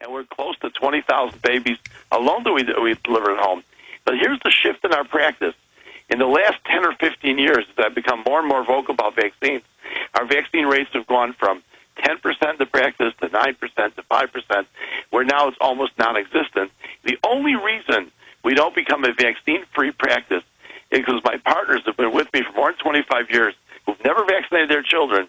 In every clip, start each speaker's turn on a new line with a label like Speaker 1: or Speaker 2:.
Speaker 1: and we're close to 20,000 babies alone that we deliver at home. But here's the shift in our practice. In the last 10 or 15 years, as I've become more and more vocal about vaccines, our vaccine rates have gone from 10% of practice to 9% to 5%, where now it's almost non-existent. The only reason we don't become a vaccine-free practice is because my partners have been with me for more than 25 years who've never vaccinated their children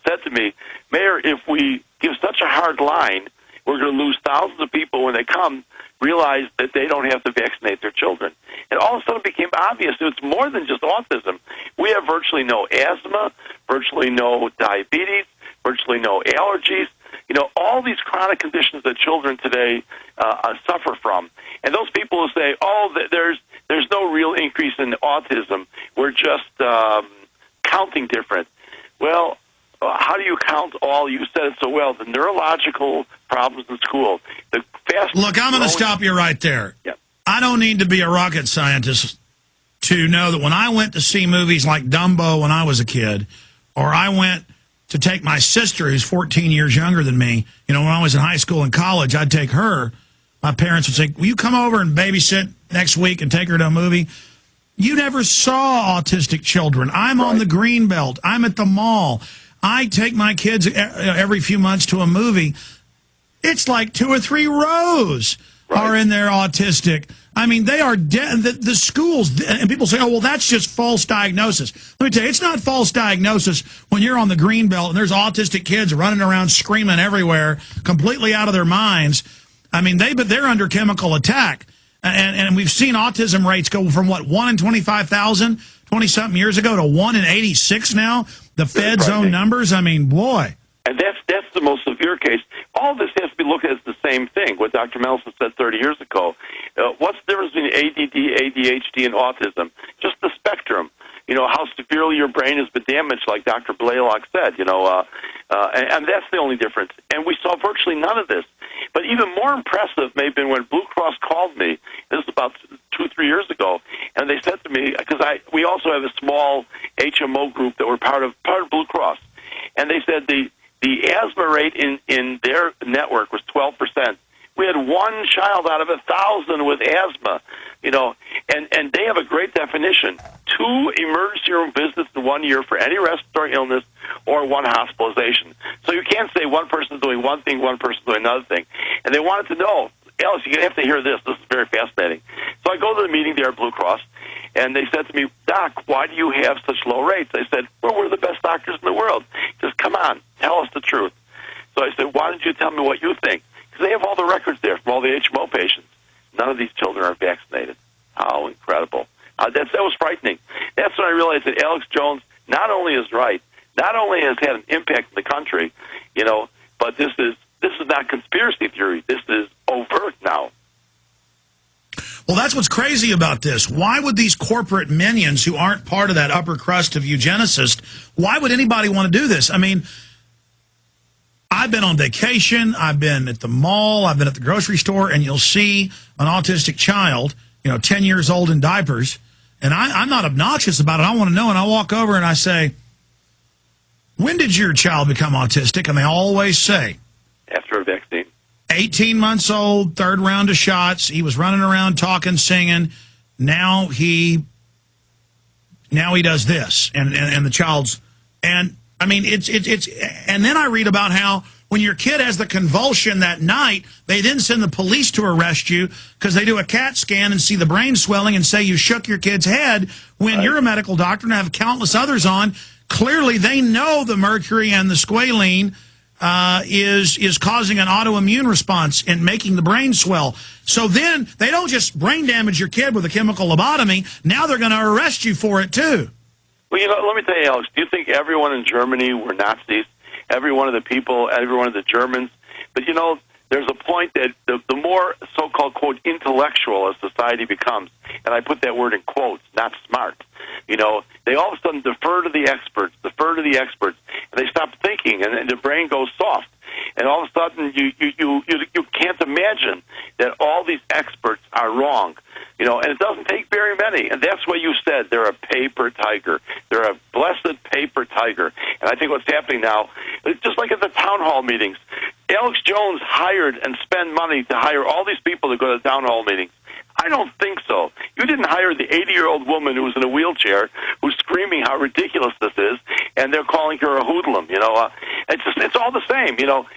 Speaker 1: said to me, Mayor, if we give such a hard line, we're going to lose thousands of people when they come, realize that they don't have to vaccinate their children. And all of a sudden it became obvious that it's more than just autism. We have virtually no asthma, virtually no diabetes, virtually no allergies. You know, all these chronic conditions that children today suffer from. And those people who say, oh, there's no real increase in autism, we're just counting different. Well, how do you count all? You said it so well, the neurological problems in school. The fast
Speaker 2: Look, I'm going to stop you right there.
Speaker 1: Yeah.
Speaker 2: I don't need to be a rocket scientist to know that when I went to see movies like Dumbo when I was a kid, or I went to take my sister, who's 14 years younger than me, you know, when I was in high school and college, I'd take her. My parents would say, will you come over and babysit next week and take her to a movie? You never saw autistic children. I'm on the Greenbelt. I'm at the mall. I take my kids every few months to a movie. It's like 2 or 3 rows are in there autistic. I mean, they are the schools, and people say, oh, well, that's just false diagnosis. Let me tell you, it's not false diagnosis when you're on the Greenbelt and there's autistic kids running around screaming everywhere, completely out of their minds. I mean, they're under chemical attack. And we've seen autism rates go from, what, 1 in 25,000 20-something years ago to 1 in 86 now? The Fed's own numbers? I mean, boy.
Speaker 1: And that's the most severe case. All this has to be looked at as the same thing, what Dr. Melson said 30 years ago. What's the difference between ADD, ADHD, and autism? Just the spectrum. You know, how severely your brain has been damaged, like Dr. Blaylock said, you know, and that's the only difference. And we saw virtually none of this. But even more impressive may have been when Blue Cross called me. This was about 2 or 3 years ago, and they said to me, because we also have a small HMO group that we're part of Blue Cross, and they said the asthma rate in their network was 12%. We had 1 child out of 1,000 with asthma, you know, and they have a great definition: 2 emergency room visits in 1 year for any respiratory illness or 1 hospitalization. So you can't say one person's doing one thing, one person's doing another thing. And they wanted to know, Alice, you're going to have to hear this. This is very fascinating. So I go to the meeting there at Blue Cross, and they said to me, Doc, why do you have such low rates? I said, well, we're the best doctors in the world. He says, come on, tell us the truth. So I said, why don't you tell me what you think? Because they have all the records there from all the HMO patients. None of these children are vaccinated. How incredible. That was frightening. That's when I realized that Alex Jones not only is right, not only has had an impact in the country, you know, but this is not conspiracy theory. This is overt now.
Speaker 2: Well, that's what's crazy about this. Why would these corporate minions who aren't part of that upper crust of eugenicists, why would anybody want to do this? I mean, I've been on vacation, I've been at the mall, I've been at the grocery store, and you'll see an autistic child, you know, 10 years old in diapers, and I'm not obnoxious about it. I want to know, and I walk over and I say, when did your child become autistic? And they always say,
Speaker 1: after a vaccine.
Speaker 2: 18 months old, 3rd round of shots. He was running around talking, singing. Now he does this, and the child's, and I mean it's and then I read about how when your kid has the convulsion that night, they then send the police to arrest you because they do a CAT scan and see the brain swelling and say you shook your kid's head when you're a medical doctor and have countless others on. Clearly, they know the mercury and the squalene is causing an autoimmune response and making the brain swell. So then they don't just brain damage your kid with a chemical lobotomy. Now they're going to arrest you for it, too.
Speaker 1: Well, you know, let me tell you, Alex, do you think everyone in Germany were Nazis? Every one of the people, every one of the Germans? But, you know, there's a point that the more so-called, quote, intellectual a society becomes, and I put that word in quotes, not smart, you know, they all of a sudden defer to the experts, and they stop thinking, and the brain goes soft. And all of a sudden, you can't imagine that all these experts are wrong, you know, and it doesn't take very many. And that's what you said. They're a paper tiger. They're a blessed paper tiger. And I think what's happening now, just like at the town hall meetings, Alex Jones hired and spent money to hire all these people to go to town hall meetings? I don't think so. You didn't hire the 80-year-old woman who was in a wheelchair who's screaming how ridiculous this is, and they're calling her a hoodlum. It's all the same,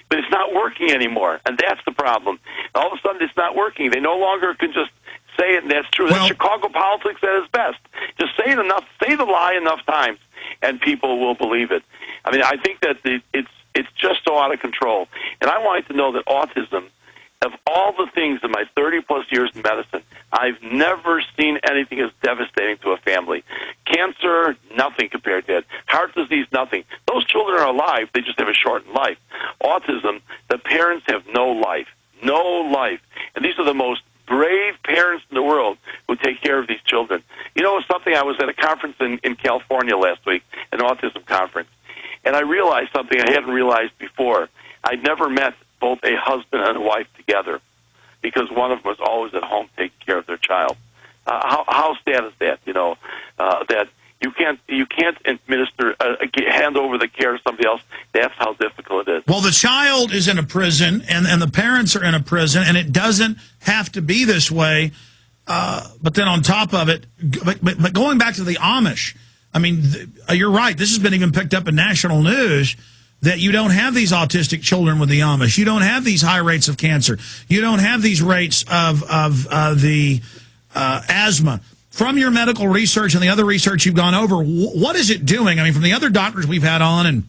Speaker 1: but it's not working anymore, and that's the problem. All of a sudden, it's not working. They no longer can just say it, and that's true. That's Chicago politics at its best. Just say the lie enough times, and people will believe it. I mean, I think that it's just so out of control. And I wanted to know that autism, of all the things in my 30-plus years in medicine, I've never seen anything as devastating to a family. Cancer, nothing compared to it. Heart disease, nothing. Those children are alive. They just have a shortened life. Autism, the parents have no life. No life. And these are the most brave parents in the world who take care of these children. It's something. I was at a conference in California last week, an autism conference, and I realized something I hadn't realized before. I'd never met both a husband and a wife together because one of them was always at home taking care of their child. How sad is that? That you can't administer, hand over the care to somebody else. That's how difficult it is.
Speaker 2: Well, the child is in a prison, and the parents are in a prison, and it doesn't have to be this way. But then on top of it, but going back to the Amish, I mean, you're right. This has been even picked up in national news that you don't have these autistic children with the Amish. You don't have these high rates of cancer. You don't have these rates of the asthma. From your medical research and the other research you've gone over, what is it doing? I mean, from the other doctors we've had on, and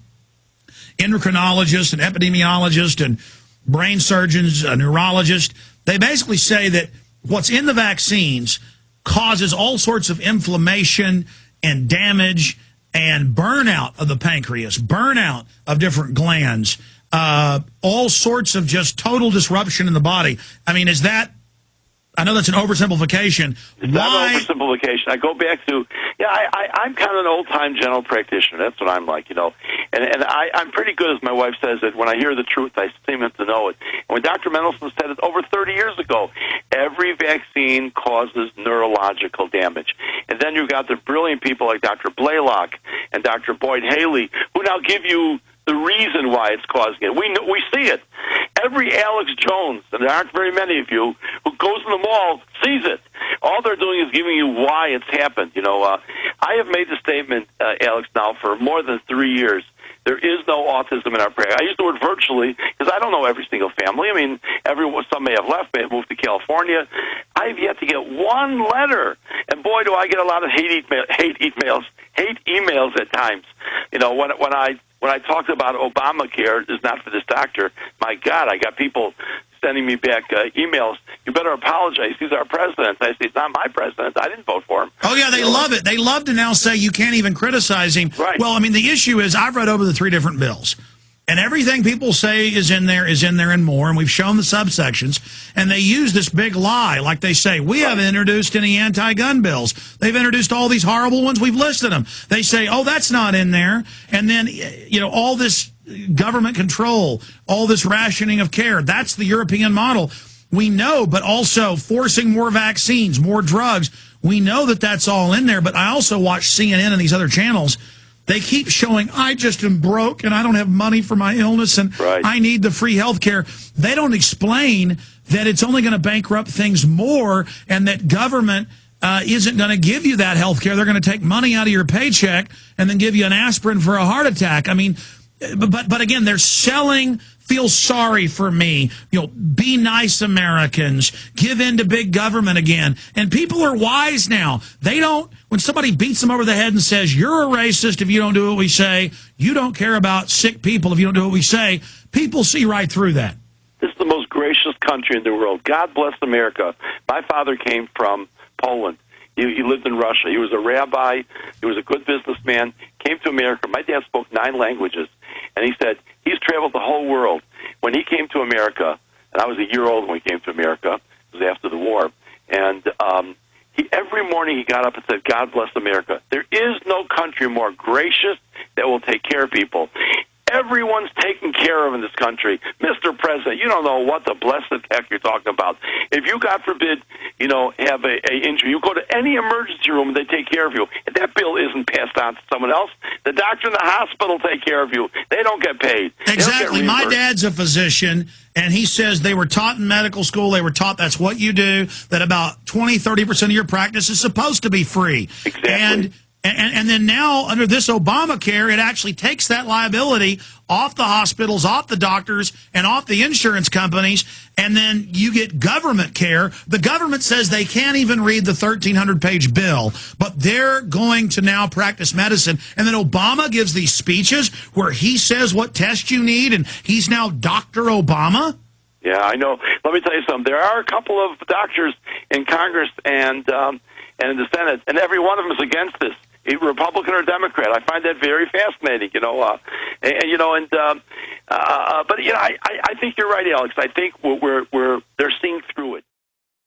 Speaker 2: endocrinologists and epidemiologists and brain surgeons, neurologists, they basically say that what's in the vaccines causes all sorts of inflammation and damage and burnout of the pancreas, burnout of different glands, all sorts of just total disruption in the body. I mean, is that, I know that's an oversimplification.
Speaker 1: It's not an oversimplification. I go back to, I'm kind of an old-time general practitioner. That's what I'm like, And I'm pretty good, as my wife says, that when I hear the truth, I seem to know it. And when Dr. Mendelsohn said it over 30 years ago, every vaccine causes neurological damage. And then you've got the brilliant people like Dr. Blaylock and Dr. Boyd Haley, who now give you the reason why it's causing it. We see it. Every Alex Jones, and there aren't very many of you, who goes in the mall sees it. All they're doing is giving you why it's happened. I have made the statement, Alex, now for more than 3 years. There is no autism in our practice. I use the word virtually because I don't know every single family. I mean, some may have left, may have moved to California. I've yet to get one letter, and boy, do I get a lot of hate emails at times. When I talked about Obamacare is not for this doctor, my God, I got people sending me back emails. You better apologize. He's our president. I say, it's not my president. I didn't vote for him.
Speaker 2: Oh, yeah, they love it. They love to now say you can't even criticize him.
Speaker 1: Right.
Speaker 2: Well, I mean, the issue is I've read over the 3 different bills. And everything people say is in there and more, and we've shown the subsections, and they use this big lie, like they say, we haven't introduced any anti-gun bills. They've introduced all these horrible ones, we've listed them. They say, oh, that's not in there, and then, all this government control, all this rationing of care, that's the European model. We know, but also forcing more vaccines, more drugs, we know that that's all in there, but I also watch CNN and these other channels. They keep showing, I just am broke and I don't have money for my illness and I need the free health care. They don't explain that it's only going to bankrupt things more and that government isn't going to give you that health care. They're going to take money out of your paycheck and then give you an aspirin for a heart attack. I mean, but again, they're selling, feel sorry for me, be nice Americans, give in to big government again. And people are wise now. They don't, when somebody beats them over the head and says, you're a racist if you don't do what we say, you don't care about sick people if you don't do what we say, people see right through that.
Speaker 1: This is the most gracious country in the world. God bless America. My father came from Poland. He lived in Russia. He was a rabbi. He was a good businessman. Came to America. My dad spoke 9 languages. And he said he's traveled the whole world. When he came to America, and I was a year old when he came to America, it was after the war, and every morning he got up and said, God bless America. There is no country more gracious that will take care of people. Everyone's taken care of in this country. Mr. President, you don't know what the blessed heck you're talking about. If you, God forbid, have a injury, you go to any emergency room and they take care of you. And that bill isn't passed on to someone else. The doctor in the hospital take care of you. They don't get paid.
Speaker 2: Exactly. My dad's a physician, and he says they were taught in medical school, they were taught that's what you do, that about 20-30% of your practice is supposed to be free.
Speaker 1: Exactly.
Speaker 2: And then now, under this Obamacare, it actually takes that liability off the hospitals, off the doctors, and off the insurance companies, and then you get government care. The government says they can't even read the 1,300-page bill, but they're going to now practice medicine. And then Obama gives these speeches where he says what test you need, and he's now Dr. Obama.
Speaker 1: Yeah, I know. Let me tell you something. There are a couple of doctors in Congress and in the Senate, and every one of them is against this. Republican or Democrat. I find that very fascinating, but I think you're right, Alex. I think they're seeing through it.